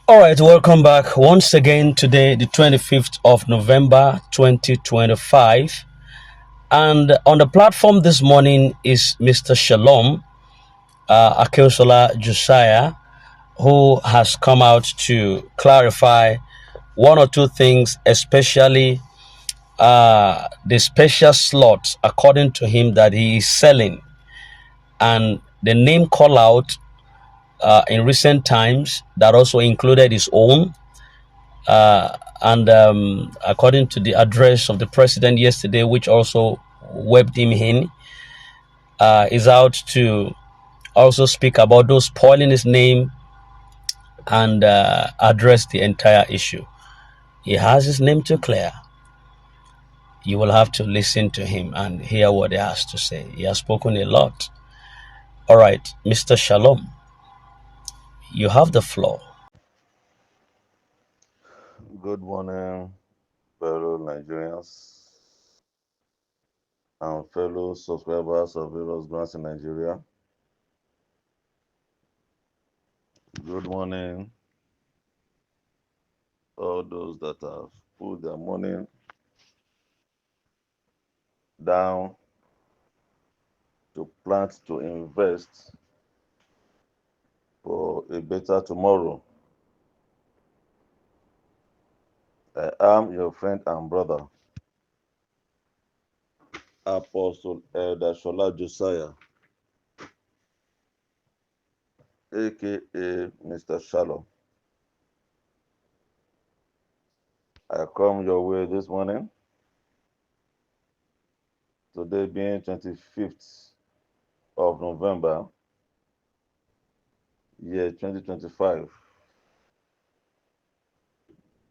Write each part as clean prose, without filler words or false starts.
All right, welcome back once again today, the 25th of November 2025. And on the platform this morning is Mr. Shalom Akeosola Josiah, who has come out to clarify one or two things, especially the special slots, according to him, that he is selling. And the name call out in recent times that also included his own. And according to the address of the president yesterday, which also webbed him in, is out to also speak about those spoiling his name and address the entire issue. He has his name to clear. You will have to listen to him and hear what he has to say. He has spoken a lot. All right, Mr. Shalom, you have the floor. Good morning, fellow Nigerians and fellow subscribers of various brands in Nigeria. Good morning, all those that have put their money down to plant to invest for a better tomorrow. I am your friend and brother, Apostle Elder Shola Josiah, aka Mr. Shalom. I come your way this morning, today being 25th of November, year 2025.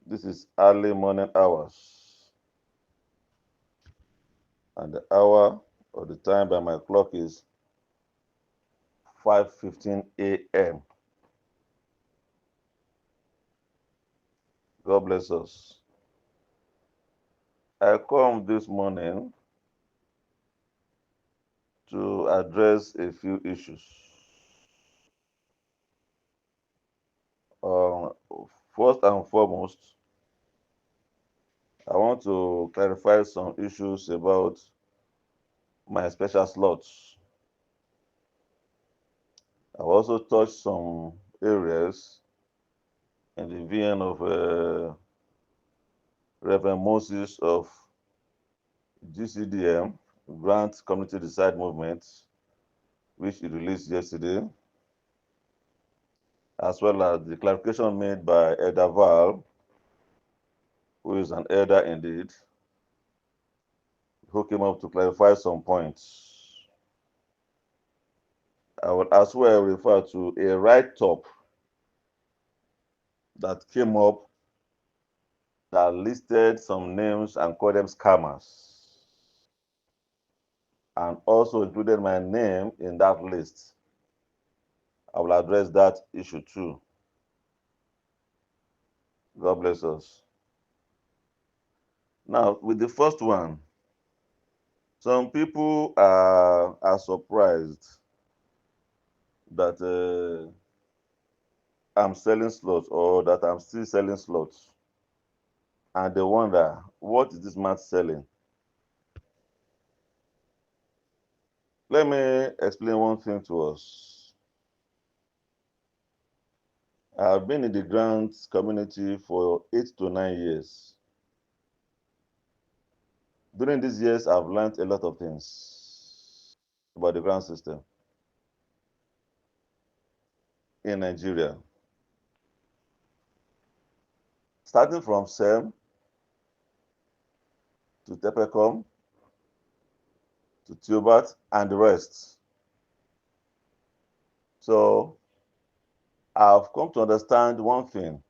This is early morning hours, and the hour or the time by my clock is 5:15 a.m. God bless us. I come this morning to address a few issues. Um, First and foremost, I want to clarify some issues about my special slots. I've also touched some areas in the VN of Reverend Moses of GCDM, Grant Community Decide Movement, which he released yesterday, as well as the clarification made by Elder Val, who is an elder indeed, who came up to clarify some points. I will as well refer to a write-up that came up that listed some names and called them scammers, and also included my name in that list. I will address that issue too. God bless us. Now, with the first one, some people are surprised that I'm selling slots or that I'm still selling slots. And they wonder, what is this man selling? Let me explain one thing to us. I've been in the grants community for 8 to 9 years. During these years, I've learned a lot of things about the grant system in Nigeria. Starting from SEM to TEPECOM to TUBAT and the rest. So I've come to understand one thing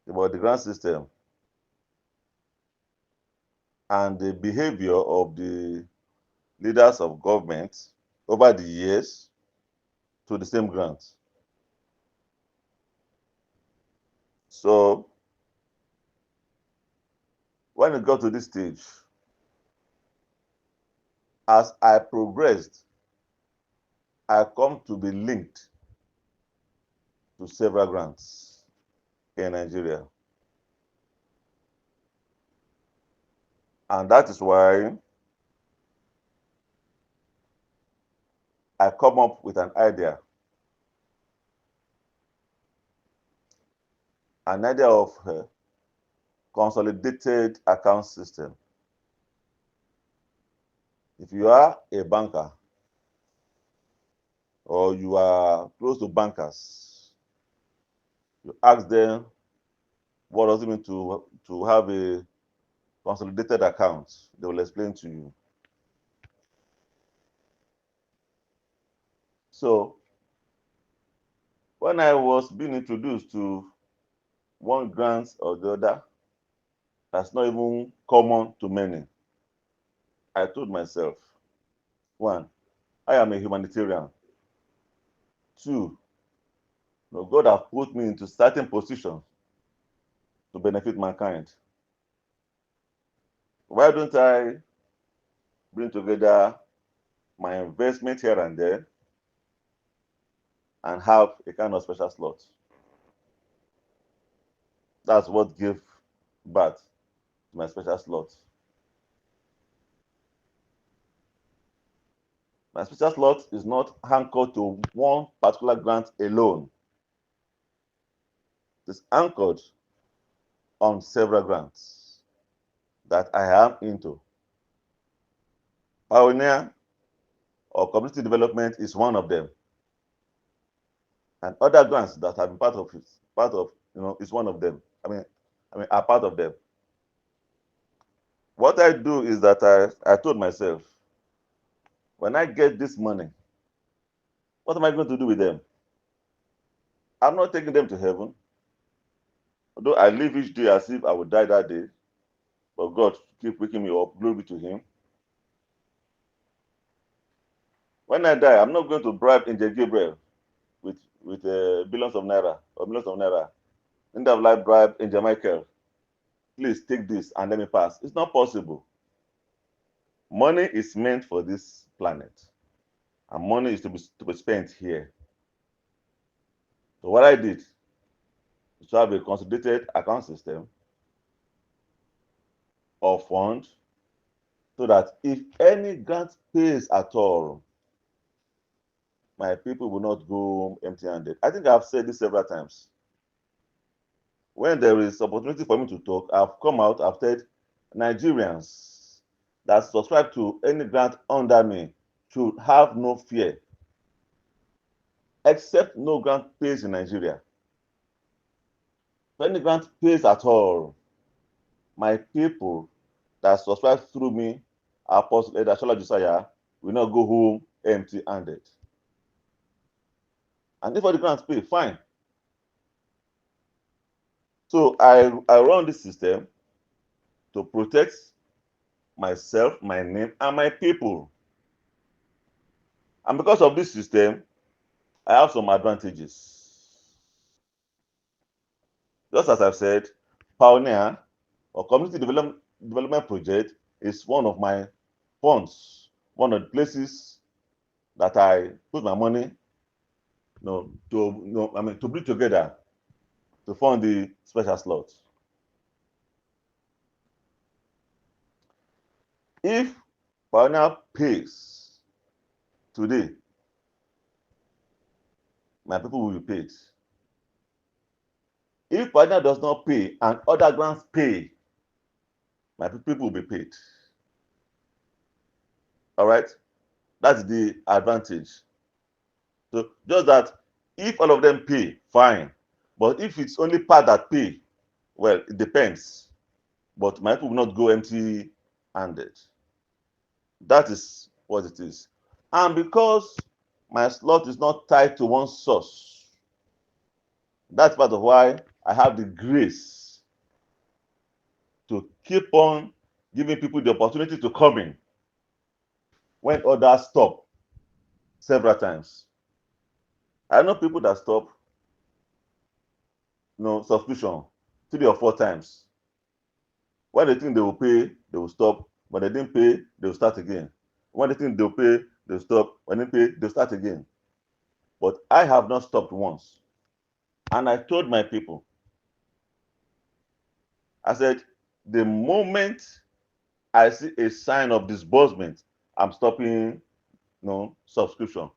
about the grant system and the behavior of the leaders of government over the years to the same grant. So when it got to this stage, as I progressed, I come to be linked to several grants in Nigeria. And that is why I come up with an idea of a consolidated account system. If you are a banker or you are close to bankers, you ask them what does it mean to have a consolidated account. They will explain to you. So when I was being introduced to one grant or the other, that's not even common to many, I told myself, one, I am a humanitarian. Two, God has put me into certain positions to benefit mankind. Why don't I bring together my investment here and there and have a kind of special slot? That's what gave birth to my special slot. My special slot is not anchored to one particular grant alone. It's anchored on several grants that I am into. Pioneer or community development is one of them. And other grants that have been part of is one of them. Are part of them. What I do is that I told myself, when I get this money, what am I going to do with them? I'm not taking them to heaven. Although I live each day as if I would die that day, but God keep waking me up. Glory be to Him. When I die, I'm not going to bribe Angel Gabriel with billions of naira or millions of naira. Neither will I bribe Angel Michael. Please take this and let me pass. It's not possible. Money is meant for this planet, and money is to be spent here. So what I did is to have a consolidated account system or fund, so that if any grant pays at all, my people will not go empty-handed. I think I've said this several times. When there is opportunity for me to talk, I've come out, I've said Nigerians that subscribe to any grant under me should have no fear, except no grant pays in Nigeria. If any grant pays at all, my people that subscribe through me, Apostle Edashola Josiah, will not go home empty-handed. And if all the grants pay, fine. So I run this system to protect myself, my name, and my people. And because of this system, I have some advantages. Just as I've said, Pioneer or Community Development Project is one of my funds, one of the places that I put my money to bring together to fund the special slot. If Pioneer pays today, my people will be paid. If Pioneer does not pay and other grants pay, my people will be paid. All right? That's the advantage. So just that if all of them pay, fine. But if it's only part that pay, well, it depends. But my people will not go empty-handed. That is what it is. And because my slot is not tied to one source, that's part of why I have the grace to keep on giving people the opportunity to come in when others stop several times. I know people that stop subscription 3 or 4 times. When they think they will pay, they will stop. When they didn't pay, they will start again. When they think they'll pay, they'll stop. When they pay, they'll start again. But I have not stopped once. And I told my people, I said, the moment I see a sign of disbursement, I'm stopping subscription.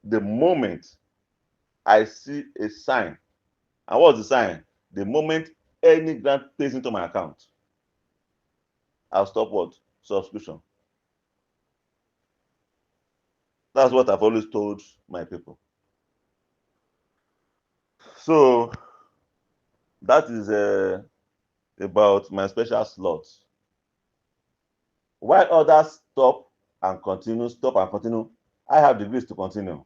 The moment I see a sign, and what's the sign? The moment any grant pays into my account, I'll stop what? Subscription. That's what I've always told my people. So that is about my special slots. While others stop and continue, I have the grace to continue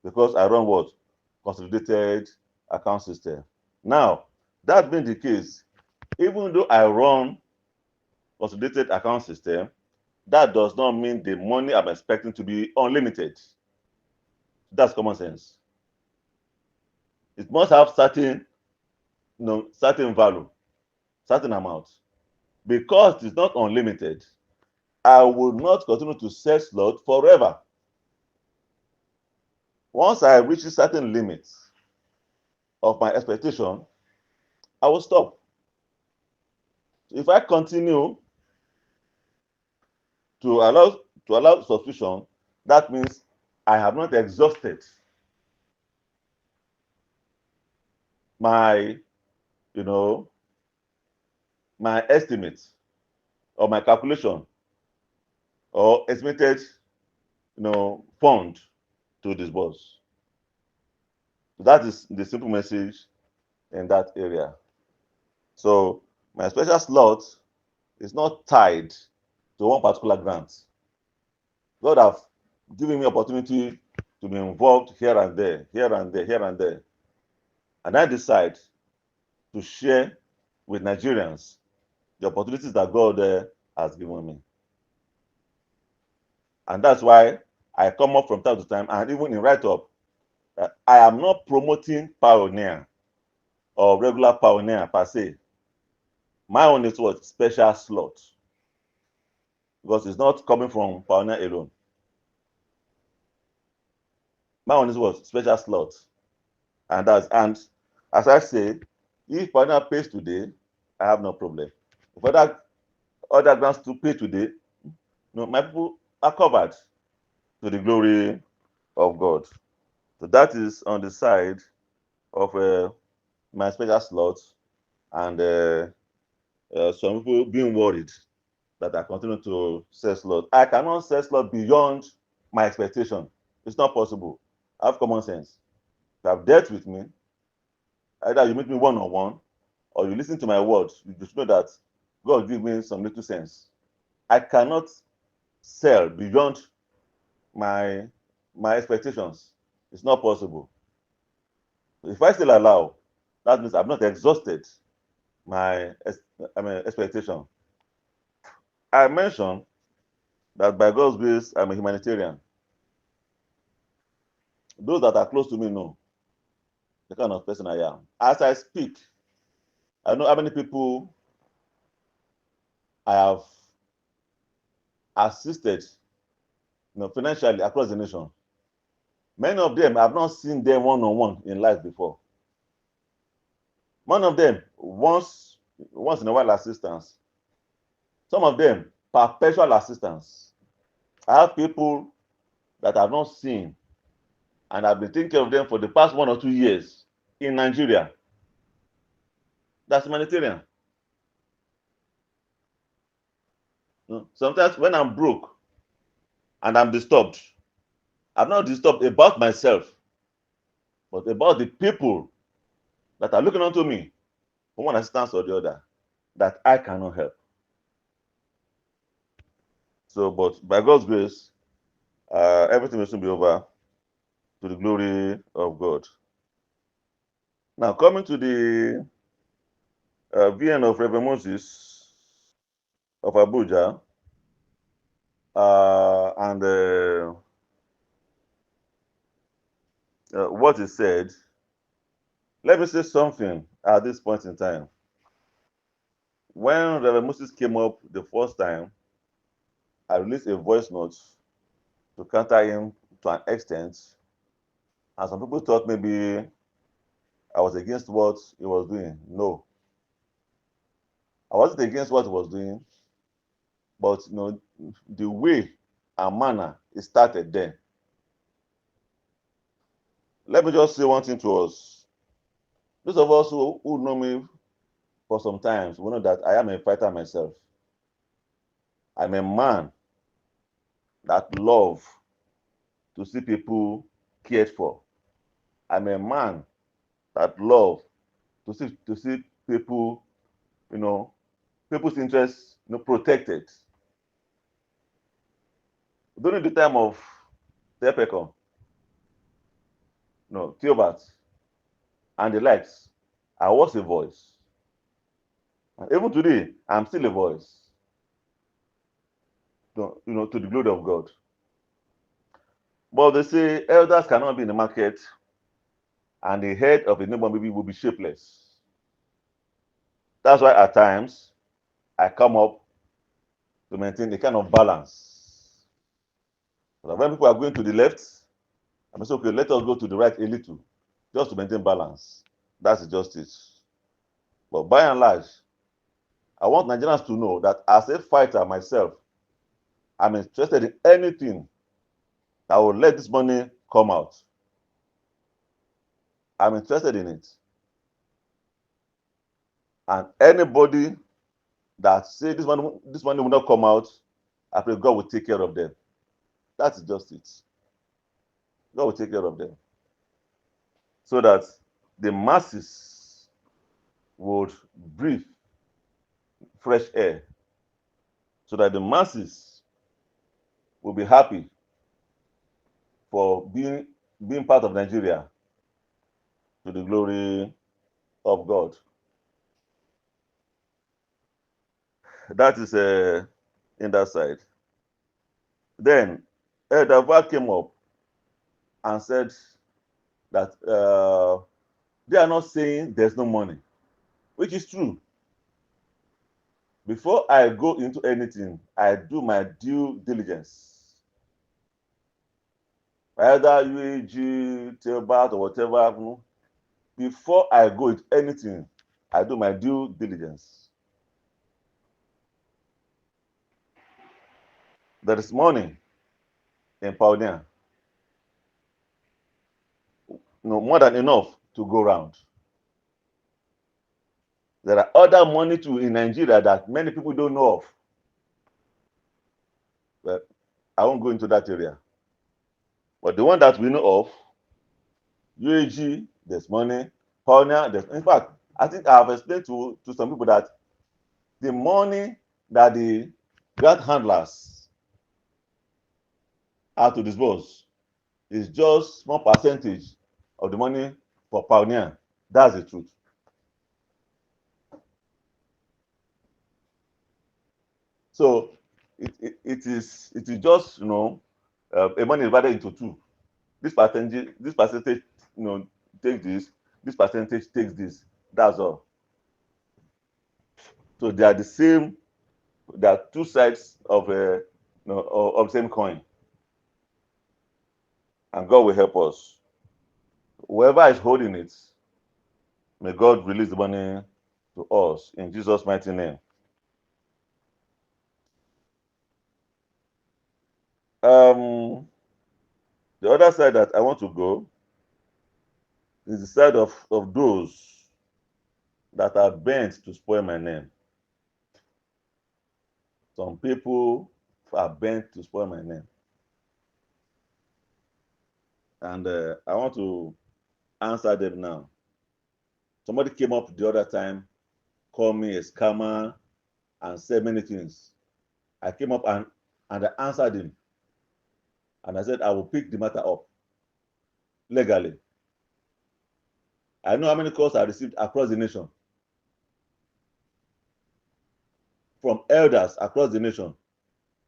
because I run what? Consolidated account system. Now, that being the case, even though I run consolidated account system, that does not mean the money I'm expecting to be unlimited. That's common sense. It must have certain value, certain amount. Because it is not unlimited, I will not continue to sell slot forever. Once I reach a certain limit of my expectation, I will stop. If I continue to allow subscription, that means I have not exhausted my my estimate or my calculation or estimated fund to disburse. That is the simple message in that area. So my special slot is not tied to one particular grant. God have given me opportunity to be involved here and there, here and there, here and there. And I decide to share with Nigerians the opportunities that God has given me. And that's why I come up from time to time, and even in write-up, I am not promoting Pioneer or regular Pioneer per se. My own is what? Special slot. Because it's not coming from Pioneer alone. My own is what? Special slot. And as I say, if Pioneer pays today, I have no problem. If other grants to pay today, my people are covered to the glory of God. So that is on the side of my special slots, and some people being worried that I continue to sell slot. I cannot sell slot beyond my expectation. It's not possible. I have common sense. If you have dealt with me, either you meet me one-on-one or you listen to my words, you just know that God give me some little sense. I cannot sell beyond my expectations. It's not possible. If I still allow, that means I've not exhausted my expectation. I mentioned that by God's grace, I'm a humanitarian. Those that are close to me know the kind of person I am. As I speak, I know how many people I have assisted financially across the nation. Many of them, I've not seen them one-on-one in life before. One of them, once in a while assistance. Some of them, perpetual assistance. I have people that I've not seen, and I've been thinking of them for the past 1 or 2 years in Nigeria. That's humanitarian. Sometimes when I'm broke and I'm disturbed, I'm not disturbed about myself, but about the people that are looking onto me for one assistance or the other that I cannot help. So, but by God's grace, everything will soon be over to the glory of God. Now, coming to the VN of Reverend Moses of Abuja, and what he said, let me say something at this point in time. When Reverend Moses came up the first time, I released a voice note to counter him to an extent. And some people thought maybe I was against what he was doing. No, I wasn't against what he was doing, but the way and manner it started then. Let me just say one thing to us. Those of us who know me for some time, we know that I am a fighter myself. I'm a man that love to see people cared for. I'm a man that love to see people, people's interests, protected. During the time of Tepecon, Theobald, and the likes, I was a voice. And even today, I'm still a voice. To the glory of God. But they say elders cannot be in the market, and the head of a newborn baby will be shapeless. That's why at times I come up to maintain a kind of balance. So when people are going to the left, I'm saying, okay, let us go to the right a little, just to maintain balance. That's just it. But by and large, I want Nigerians to know that as a fighter myself, I'm interested in anything that will let this money come out. I'm interested in it. And anybody that say this money will not come out, I pray God will take care of them. That's just it. God will take care of them. So that the masses would breathe fresh air. So that the masses will be happy for being part of Nigeria to the glory of God. That is in that side. Then Elder Val came up and said that they are not saying there's no money, which is true. Before I go into anything, I do my due diligence. Either UAG, Tailbat, or whatever, before I go into anything, I do my due diligence. There is money in Pioneer. More than enough to go around. There are other money too in Nigeria that many people don't know of. But I won't go into that area. But the one that we know of, UAG, there's money. Pioneer, in fact, I think I have explained to some people that the money that the grant handlers are to disburse is just small percentage of the money for Pioneer. That's the truth. So it is just a money divided into two. This percentage takes this percentage takes this. That's all. So they are the same. There are two sides of of same coin, and God will help us. Whoever is holding it, may God release the money to us in Jesus' mighty name. The other side that I want to go is the side of those that are bent to spoil my name. Some people are bent to spoil my name. And I want to answer them now. Somebody came up the other time, called me a scammer, and said many things. I came up and I answered him. And I said, I will pick the matter up legally. I know how many calls I received across the nation from elders across the nation.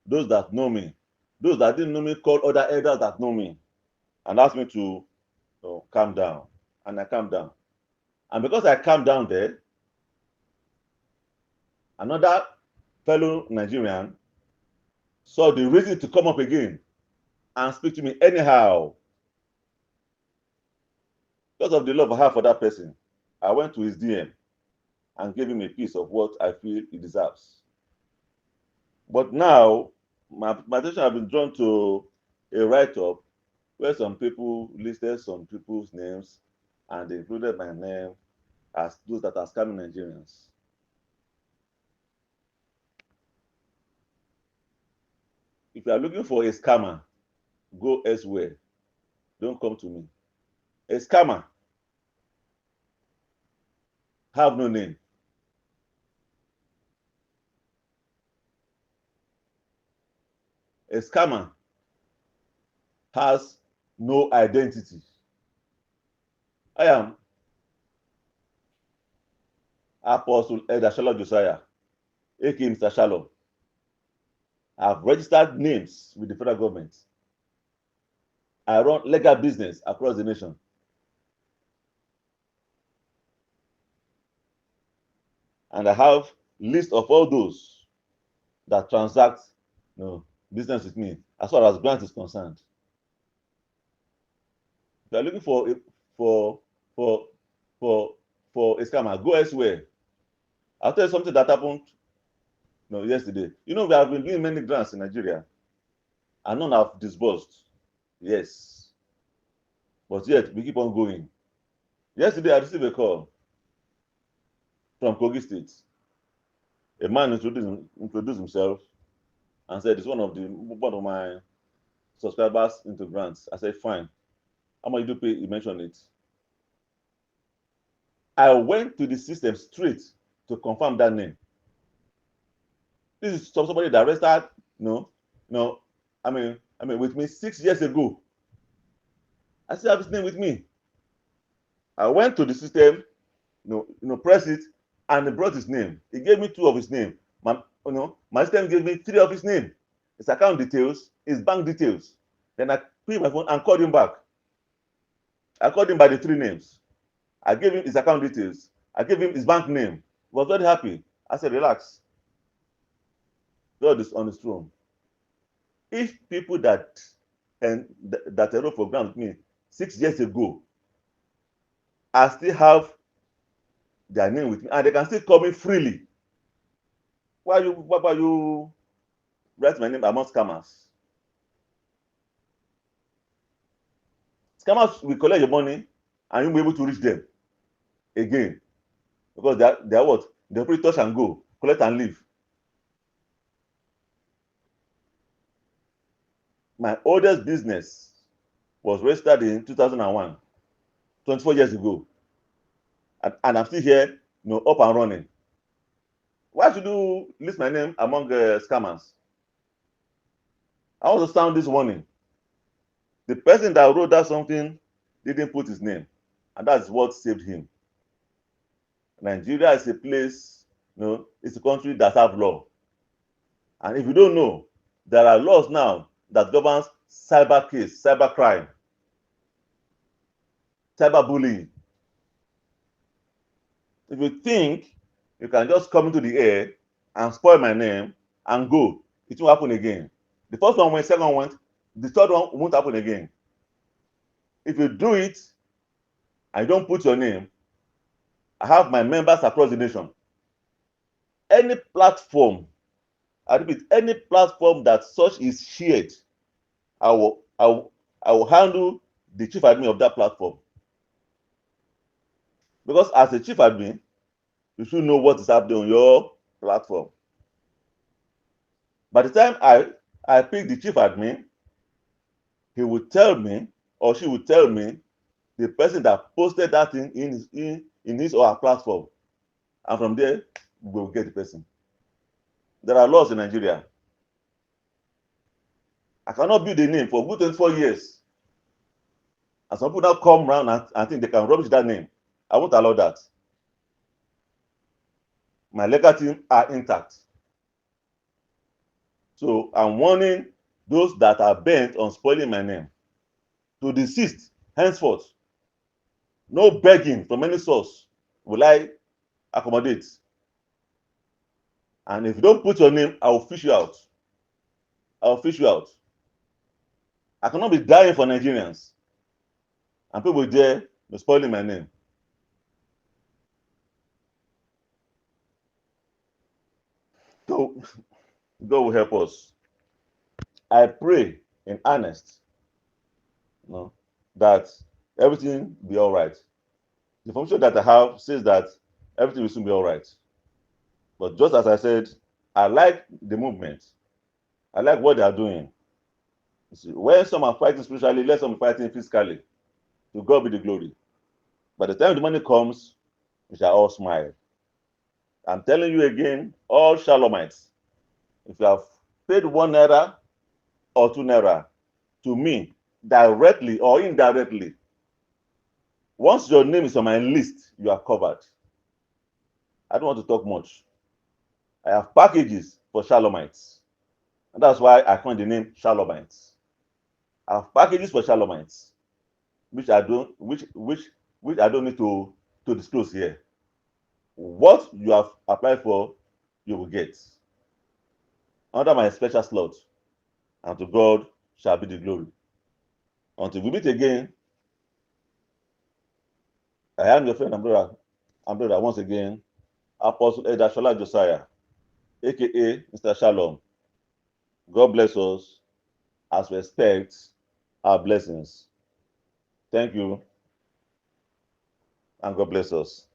Those that know me, those that didn't know me called other elders that know me and asked me to calm down. And I calmed down. And because I calmed down there, another fellow Nigerian saw the reason to come up again and speak to me anyhow. Because of the love I have for that person, I went to his DM and gave him a piece of what I feel he deserves. But now, my attention has been drawn to a write-up where some people listed some people's names and they included my name as those that are scamming Nigerians. If you are looking for a scammer, go elsewhere. Don't come to me. A scammer have no name. A scammer has no identity. I am Apostle Elder Shalom Josiah, aka Mr. Shalom. I have registered names with the federal government. I run legal business across the nation. And I have list of all those that transact business with me as far as grant is concerned. If you are looking for for for a scammer, go elsewhere. I'll tell you something that happened yesterday. We have been doing many grants in Nigeria and none have disbursed. Yes. But yet we keep on going. Yesterday I received a call from Kogi State. A man introduced himself and said it's one of my subscribers into grants. I said, fine. How much do you pay? He mentioned it. I went to the system straight to confirm that name. This is somebody that registered, with me 6 years ago. I still have his name with me. I went to the system, press it, and he brought his name. He gave me 2 of his name. My system gave me 3 of his name. His account details, his bank details. Then I picked my phone and called him back. I called him by the 3 names. I gave him his account details. I gave him his bank name. He was very happy. I said, relax. God is on his throne. If people that enrolled for grant with me 6 years ago, I still have their name with me, and they can still call me freely, why you write my name among scammers? Scammers will collect your money and you'll be able to reach them again, because they are what? They operate touch and go, collect and leave. My oldest business was registered in 2001, 24 years ago, and I'm still here, up and running. Why should you list my name among scammers? I want to sound this warning. The person that wrote that something didn't put his name, and that's what saved him. Nigeria is a place, it's a country that have law. And if you don't know, there are laws now that governs cyber crime, cyber bullying. If you think you can just come into the air and spoil my name and go, it won't happen again. The first one went, second went, the third one won't happen again. If you do it and you don't put your name, I have my members across the nation. Any platform, I repeat, any platform that such is shared, I will handle the chief admin of that platform. Because as a chief admin, you should know what is happening on your platform. By the time I pick the chief admin, he will tell me, or she will tell me, the person that posted that thing in his or her platform. And from there, we will get the person. There are laws in Nigeria. I cannot build a name for good 24 years. And some people now come around and think they can rubbish that name. I won't allow that. My legal team are intact. So I'm warning those that are bent on spoiling my name to desist henceforth. No begging from any source will I accommodate. And if you don't put your name, I will fish you out. I will fish you out. I cannot be dying for Nigerians and people there You're spoiling my name. So God will help us. I pray in earnest, you know, that everything be all right. The information that I have says that everything will soon be all right. But just as I said, I like the movement. I like what they are doing. You see, when some are fighting spiritually, let some be fighting physically. To God be the glory. By the time the money comes, we shall all smile. I'm telling you again, all Shalomites, if you have paid 1 naira or 2 naira to me, directly or indirectly, once your name is on my list, you are covered. I don't want to talk much. I have packages for Shalomites. And that's why I coined the name Shalomites. I have packages for Shalomites, which I don't need to disclose here. What you have applied for, you will get under my special slot, and to God shall be the glory. Until we meet again, I am your friend and brother once again, Apostle Elder Shola Josiah, aka Mr. Shalom. God bless us as we expect our blessings. Thank you, and God bless us.